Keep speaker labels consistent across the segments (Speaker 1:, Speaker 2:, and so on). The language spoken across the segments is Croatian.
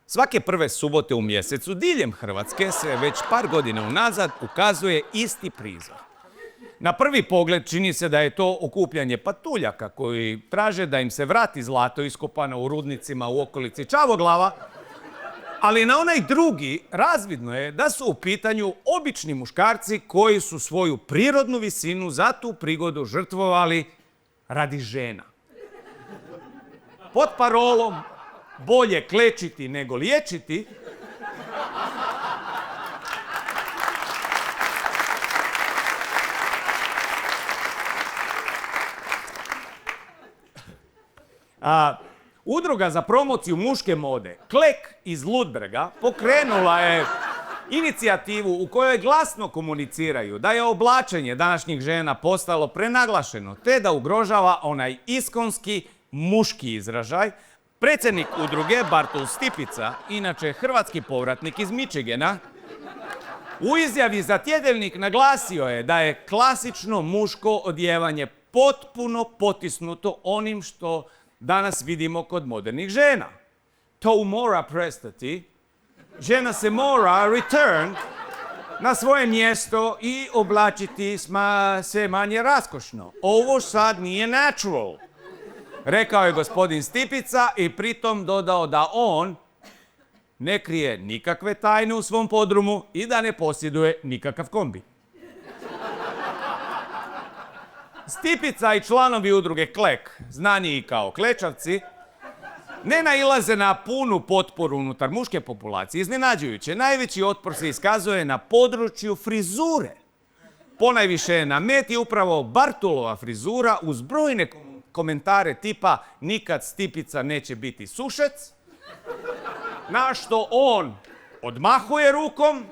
Speaker 1: Svake prve subote u mjesecu diljem Hrvatske se već par godina unazad ukazuje isti prizor. Na prvi pogled čini se da je to okupljanje patuljaka koji traže da im se vrati zlato iskopano u rudnicima u okolici Čavoglava, ali na onaj drugi razvidno je da su u pitanju obični muškarci koji su svoju prirodnu visinu za tu prigodu žrtvovali radi žena. Pod parolom bolje klečiti nego liječiti, Udruga za promociju muške mode, Klek iz Ludbrega, pokrenula je inicijativu u kojoj glasno komuniciraju da je oblačenje današnjih žena postalo prenaglašeno te da ugrožava onaj iskonski muški izražaj. Predsjednik udruge Bartol Stipica, inače hrvatski povratnik iz Michigana, u izjavi za tjedeljnik naglasio je da je klasično muško odijevanje potpuno potisnuto onim što danas vidimo kod modernih žena. To mora prestati. Žena se mora return na svoje mjesto i oblačiti se manje raskošno. Ovo sad nije natural, rekao je gospodin Stipica i pritom dodao da on ne krije nikakve tajne u svom podrumu i da ne posjeduje nikakav kombi. Stipica i članovi udruge Klek, znani i kao klečavci, ne nailaze na punu potporu unutar muške populacije. Iznenađujuće, najveći otpor se iskazuje na području frizure. Ponajviše je na meti upravo Bartolova frizura uz brojne komentare tipa nikad Stipica neće biti sušec, na što on odmahuje rukom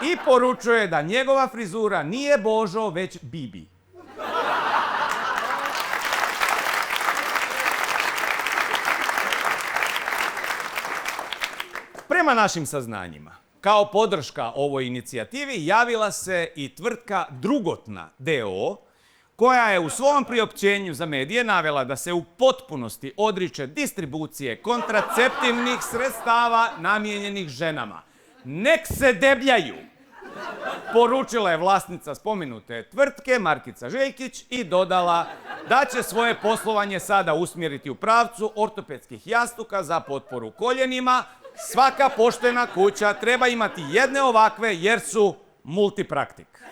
Speaker 1: i poručuje da njegova frizura nije Božo, već Bibi. Prema našim saznanjima, kao podrška ovoj inicijativi javila se i tvrtka Drugotna d.o.o. koja je u svom priopćenju za medije navela da se u potpunosti odriče distribucije kontraceptivnih sredstava namijenjenih ženama. Nek se debljaju, poručila je vlasnica spomenute tvrtke Markica Željkić i dodala da će svoje poslovanje sada usmjeriti u pravcu ortopedskih jastuka za potporu koljenima. Svaka poštena kuća treba imati jedne ovakve jer su multipraktik.